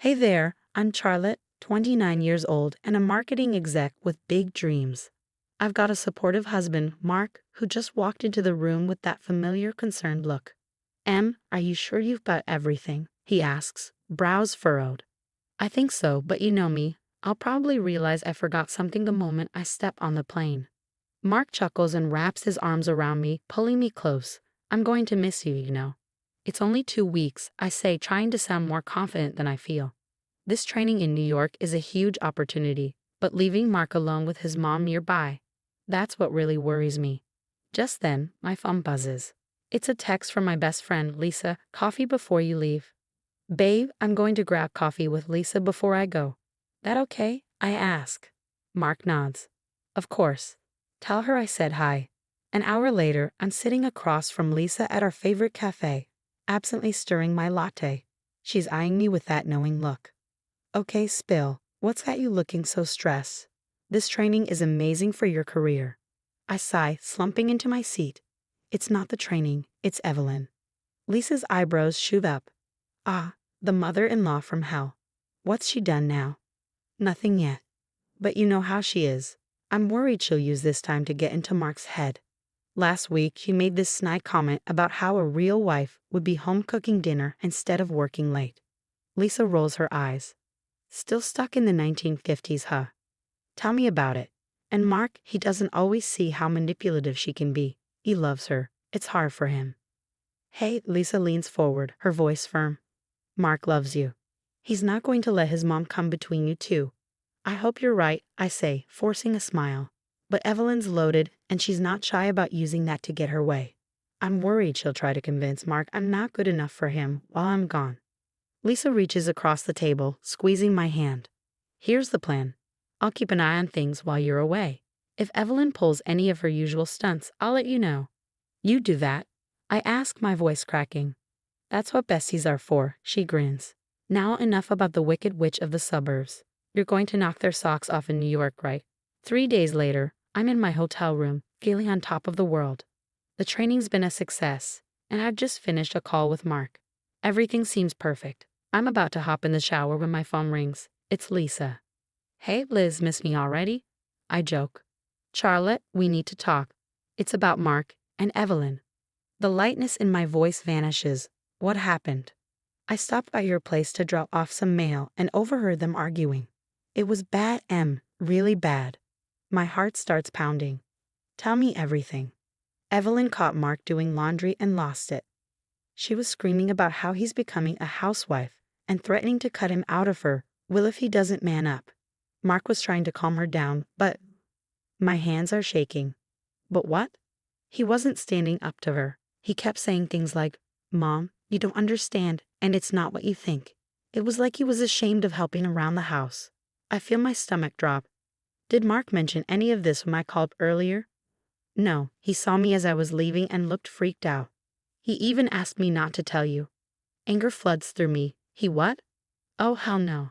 Hey there, I'm Charlotte, 29 years old, and a marketing exec with big dreams. I've got a supportive husband, Mark, who just walked into the room with that familiar concerned look. Are you sure you've got everything? He asks, brows furrowed. I think so, but you know me. I'll probably realize I forgot something the moment I step on the plane. Mark chuckles and wraps his arms around me, pulling me close. I'm going to miss you, you know. It's only 2 weeks, I say, trying to sound more confident than I feel. This training in New York is a huge opportunity, but leaving Mark alone with his mom nearby, that's what really worries me. Just then, my phone buzzes. It's a text from my best friend, Lisa. Coffee before you leave. Babe, I'm going to grab coffee with Lisa before I go. That okay? I ask. Mark nods. Of course. Tell her I said hi. An hour later, I'm sitting across from Lisa at our favorite cafe, absently stirring my latte. She's eyeing me with that knowing look. Okay, spill. What's got you looking so stressed? This training is amazing for your career. I sigh, slumping into my seat. It's not the training, it's Evelyn. Lisa's eyebrows shoot up. Ah, the mother-in-law from hell. What's she done now? Nothing yet. But you know how she is. I'm worried she'll use this time to get into Mark's head. Last week, she made this snide comment about how a real wife would be home cooking dinner instead of working late. Lisa rolls her eyes. Still stuck in the 1950s, huh? Tell me about it. And Mark, he doesn't always see how manipulative she can be. He loves her. It's hard for him. Hey, Lisa leans forward, her voice firm. Mark loves you. He's not going to let his mom come between you two. I hope you're right, I say, forcing a smile. But Evelyn's loaded, and she's not shy about using that to get her way. I'm worried she'll try to convince Mark I'm not good enough for him while I'm gone. Lisa reaches across the table, squeezing my hand. Here's the plan. I'll keep an eye on things while you're away. If Evelyn pulls any of her usual stunts, I'll let you know. You do that? I ask, my voice cracking. That's what besties are for, she grins. Now enough about the wicked witch of the suburbs. You're going to knock their socks off in New York, right? 3 days later, I'm in my hotel room, feeling on top of the world. The training's been a success, and I've just finished a call with Mark. Everything seems perfect. I'm about to hop in the shower when my phone rings. It's Lisa. Hey, Liz, miss me already? I joke. Charlotte, we need to talk. It's about Mark and Evelyn. The lightness in my voice vanishes. What happened? I stopped by your place to drop off some mail and overheard them arguing. It was bad, really bad. My heart starts pounding. Tell me everything. Evelyn caught Mark doing laundry and lost it. She was screaming about how he's becoming a housewife and threatening to cut him out of her, if he doesn't man up. Mark was trying to calm her down, but my hands are shaking. But what? He wasn't standing up to her. He kept saying things like, Mom, you don't understand, and it's not what you think. It was like he was ashamed of helping around the house. I feel my stomach drop. Did Mark mention any of this when I called earlier? No, he saw me as I was leaving and looked freaked out. He even asked me not to tell you. Anger floods through me. He what? Oh, hell no.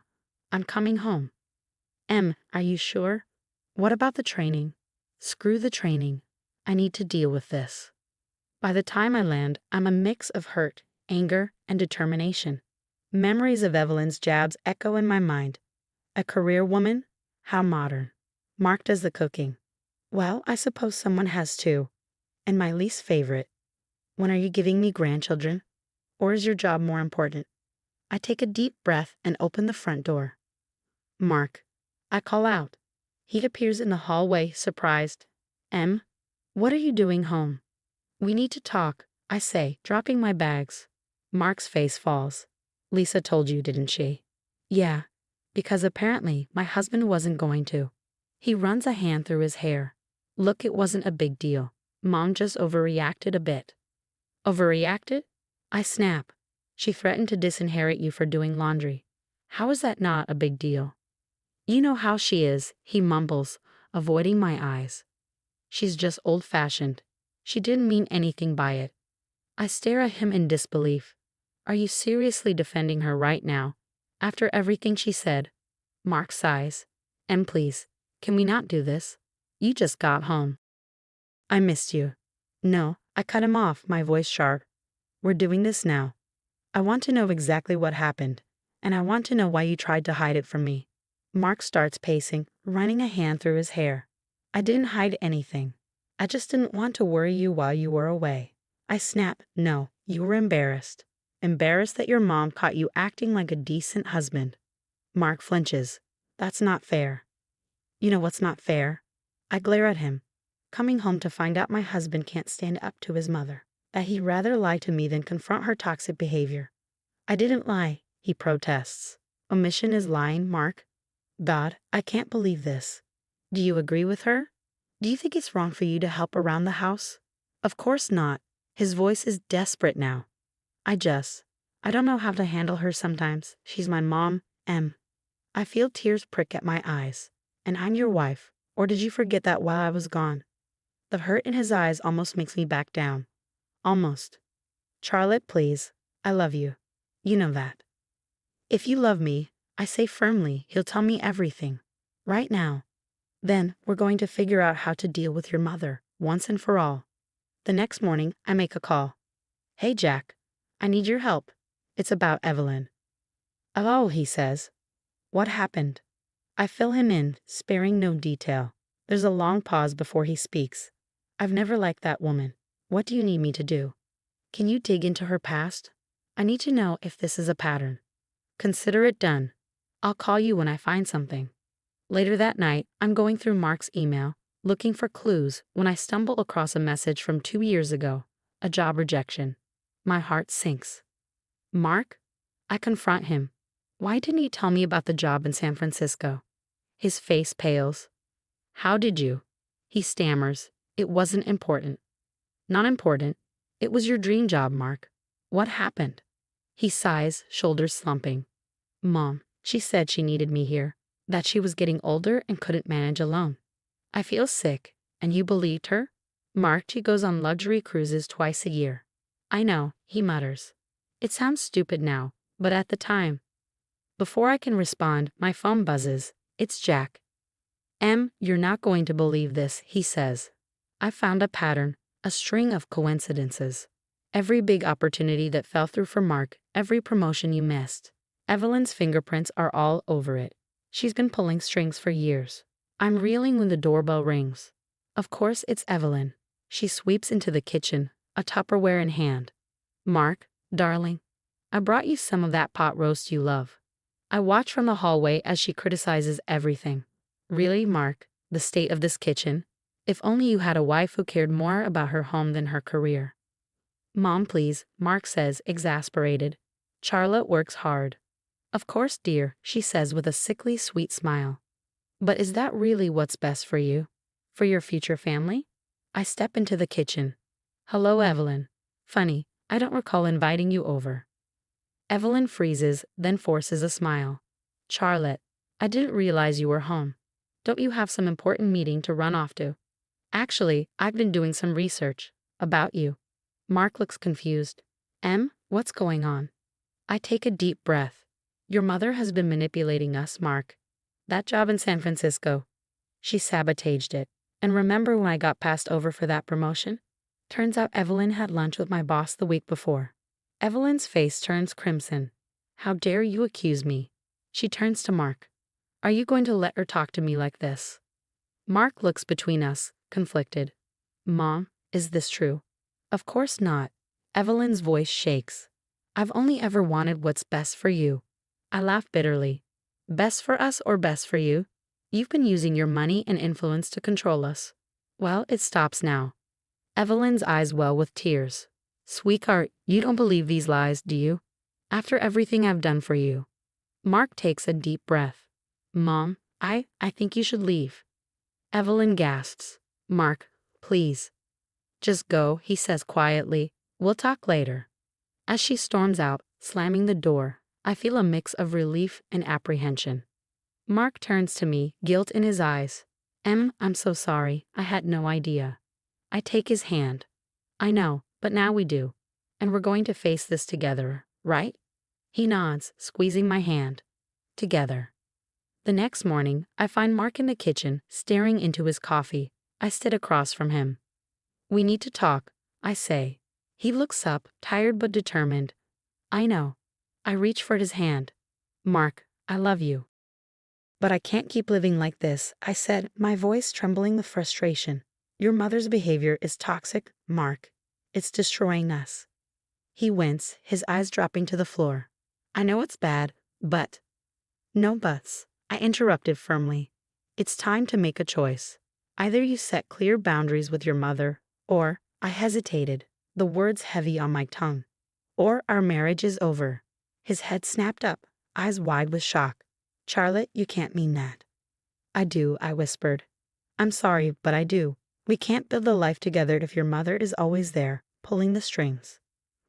I'm coming home. Are you sure? What about the training? Screw the training. I need to deal with this. By the time I land, I'm a mix of hurt, anger, and determination. Memories of Evelyn's jabs echo in my mind. A career woman? How modern. Mark does the cooking. Well, I suppose someone has to. And my least favorite. When are you giving me grandchildren? Or is your job more important? I take a deep breath and open the front door. Mark. I call out. He appears in the hallway, surprised. What are you doing home? We need to talk, I say, dropping my bags. Mark's face falls. Lisa told you, didn't she? Yeah, because apparently my husband wasn't going to. He runs a hand through his hair. Look, it wasn't a big deal. Mom just overreacted a bit. Overreacted? I snap. She threatened to disinherit you for doing laundry. How is that not a big deal? You know how she is, he mumbles, avoiding my eyes. She's just old-fashioned. She didn't mean anything by it. I stare at him in disbelief. Are you seriously defending her right now? After everything she said? Mark sighs. Please, can we not do this? You just got home. I missed you. No, I cut him off, my voice sharp. We're doing this now. I want to know exactly what happened. And I want to know why you tried to hide it from me. Mark starts pacing, running a hand through his hair. I didn't hide anything. I just didn't want to worry you while you were away. I snap. No, you were embarrassed. Embarrassed that your mom caught you acting like a decent husband. Mark flinches. That's not fair. You know what's not fair? I glare at him. Coming home to find out my husband can't stand up to his mother. That he'd rather lie to me than confront her toxic behavior. I didn't lie, he protests. Omission is lying, Mark. God, I can't believe this. Do you agree with her? Do you think it's wrong for you to help around the house? Of course not. His voice is desperate now. I don't know how to handle her sometimes. She's my mom, Em. I feel tears prick at my eyes. And I'm your wife. Or did you forget that while I was gone? The hurt in his eyes almost makes me back down. Almost. Charlotte, please. I love you. You know that. If you love me, I say firmly, he'll tell me everything. Right now. Then we're going to figure out how to deal with your mother, once and for all. The next morning, I make a call. Hey, Jack. I need your help. It's about Evelyn. Oh, he says. What happened? I fill him in, sparing no detail. There's a long pause before he speaks. I've never liked that woman. What do you need me to do? Can you dig into her past? I need to know if this is a pattern. Consider it done. I'll call you when I find something. Later that night, I'm going through Mark's email, looking for clues when I stumble across a message from 2 years ago, a job rejection. My heart sinks. Mark? I confront him. Why didn't he tell me about the job in San Francisco? His face pales. How did you? He stammers. It wasn't important. Not important. It was your dream job, Mark. What happened? He sighs, shoulders slumping. Mom, she said she needed me here, that she was getting older and couldn't manage alone. I feel sick, and you believed her? Mark, she goes on luxury cruises twice a year. I know, he mutters. It sounds stupid now, but at the time. Before I can respond, my phone buzzes. It's Jack. Em, you're not going to believe this, he says. I found a pattern, a string of coincidences. Every big opportunity that fell through for Mark, every promotion you missed. Evelyn's fingerprints are all over it. She's been pulling strings for years. I'm reeling when the doorbell rings. Of course it's Evelyn. She sweeps into the kitchen, a Tupperware in hand. Mark, darling, I brought you some of that pot roast you love. I watch from the hallway as she criticizes everything. Really, Mark, the state of this kitchen? If only you had a wife who cared more about her home than her career. Mom, please, Mark says, exasperated. Charlotte works hard. Of course, dear, she says with a sickly sweet smile. But is that really what's best for you? For your future family? I step into the kitchen. Hello, Evelyn. Funny, I don't recall inviting you over. Evelyn freezes, then forces a smile. Charlotte, I didn't realize you were home. Don't you have some important meeting to run off to? Actually, I've been doing some research. About you. Mark looks confused. Em, what's going on? I take a deep breath. Your mother has been manipulating us, Mark. That job in San Francisco. She sabotaged it. And remember when I got passed over for that promotion? Turns out Evelyn had lunch with my boss the week before. Evelyn's face turns crimson. How dare you accuse me? She turns to Mark. Are you going to let her talk to me like this? Mark looks between us, conflicted. Mom, is this true? Of course not. Evelyn's voice shakes. I've only ever wanted what's best for you. I laugh bitterly. Best for us or best for you? You've been using your money and influence to control us. Well, it stops now. Evelyn's eyes well with tears. Sweetheart, you don't believe these lies, do you? After everything I've done for you. Mark takes a deep breath. Mom, I think you should leave. Evelyn gasps. Mark, please. Just go, he says quietly. We'll talk later. As she storms out, slamming the door, I feel a mix of relief and apprehension. Mark turns to me, guilt in his eyes. Em, I'm so sorry. I had no idea. I take his hand. I know, but now we do. And we're going to face this together, right? He nods, squeezing my hand. Together. The next morning, I find Mark in the kitchen, staring into his coffee. I sit across from him. We need to talk, I say. He looks up, tired but determined. I know. I reach for his hand. Mark, I love you. But I can't keep living like this, I said, my voice trembling with frustration. Your mother's behavior is toxic, Mark. It's destroying us. He winced, his eyes dropping to the floor. I know it's bad, but... No buts, I interrupted firmly. It's time to make a choice. Either you set clear boundaries with your mother, or, I hesitated, the words heavy on my tongue, or our marriage is over. His head snapped up, eyes wide with shock. Charlotte, you can't mean that. I do, I whispered. I'm sorry, but I do. We can't build a life together if your mother is always there, pulling the strings.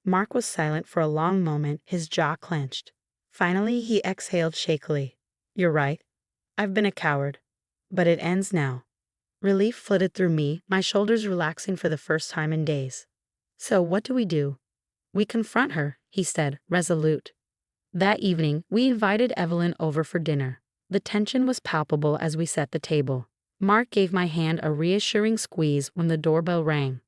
Mark was silent for a long moment, his jaw clenched. Finally, he exhaled shakily. You're right. I've been a coward. But it ends now. Relief flitted through me, my shoulders relaxing for the first time in days. So what do? We confront her, he said, resolute. That evening, we invited Evelyn over for dinner. The tension was palpable as we set the table. Mark gave my hand a reassuring squeeze when the doorbell rang.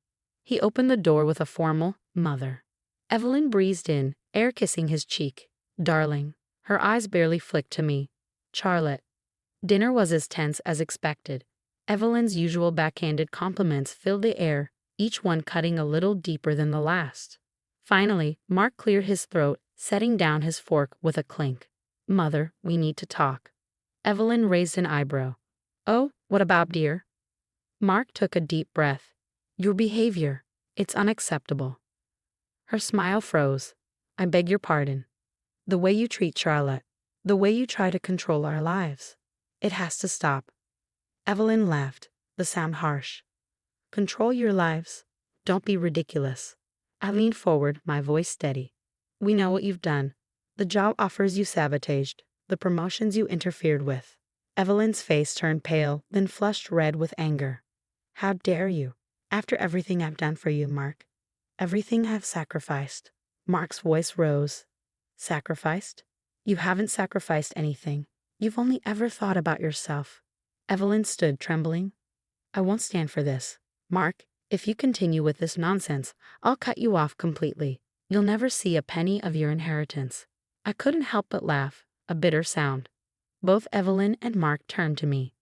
He opened the door with a formal, "Mother." Evelyn breezed in, air kissing his cheek. Darling. Her eyes barely flicked to me. Charlotte. Dinner was as tense as expected. Evelyn's usual backhanded compliments filled the air, each one cutting a little deeper than the last. Finally, Mark cleared his throat, setting down his fork with a clink. Mother, we need to talk. Evelyn raised an eyebrow. Oh, what about, dear? Mark took a deep breath. Your behavior. It's unacceptable. Her smile froze. I beg your pardon. The way you treat Charlotte. The way you try to control our lives. It has to stop. Evelyn laughed, the sound harsh. Control your lives. Don't be ridiculous. I leaned forward, my voice steady. We know what you've done. The job offers you sabotaged, the promotions you interfered with. Evelyn's face turned pale, then flushed red with anger. How dare you? After everything I've done for you, Mark. Everything I've sacrificed. Mark's voice rose. Sacrificed? You haven't sacrificed anything. You've only ever thought about yourself. Evelyn stood trembling. I won't stand for this. Mark, if you continue with this nonsense, I'll cut you off completely. You'll never see a penny of your inheritance. I couldn't help but laugh, a bitter sound. Both Evelyn and Mark turned to me.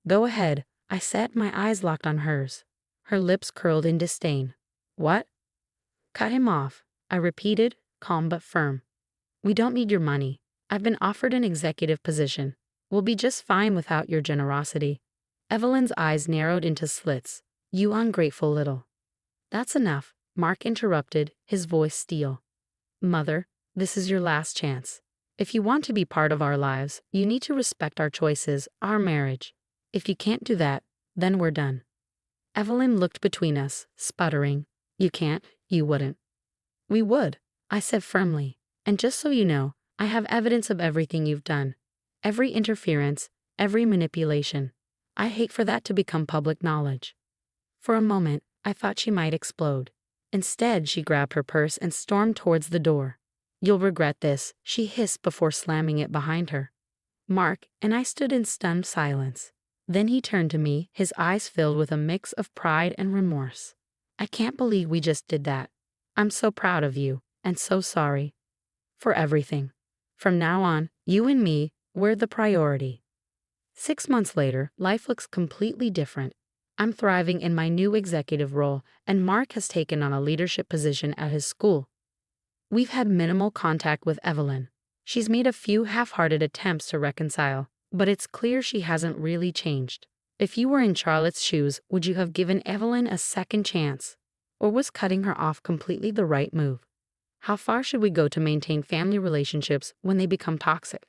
Go ahead, I said, my eyes locked on hers. Her lips curled in disdain. What? Cut him off, I repeated, calm but firm. We don't need your money. I've been offered an executive position. We'll be just fine without your generosity. Evelyn's eyes narrowed into slits. You ungrateful little. That's enough, Mark interrupted, his voice steel. Mother, this is your last chance. If you want to be part of our lives, you need to respect our choices, our marriage. If you can't do that, then we're done. Evelyn looked between us, sputtering. You can't, you wouldn't. We would, I said firmly. And just so you know, I have evidence of everything you've done. Every interference, every manipulation. I hate for that to become public knowledge. For a moment, I thought she might explode. Instead, she grabbed her purse and stormed towards the door. You'll regret this, she hissed before slamming it behind her. Mark and I stood in stunned silence. Then he turned to me, his eyes filled with a mix of pride and remorse. I can't believe we just did that. I'm so proud of you, and so sorry. For everything. From now on, you and me, we're the priority. 6 months later, life looks completely different. I'm thriving in my new executive role, and Mark has taken on a leadership position at his school. We've had minimal contact with Evelyn. She's made a few half-hearted attempts to reconcile, but it's clear she hasn't really changed. If you were in Charlotte's shoes, would you have given Evelyn a second chance? Or was cutting her off completely the right move? How far should we go to maintain family relationships when they become toxic?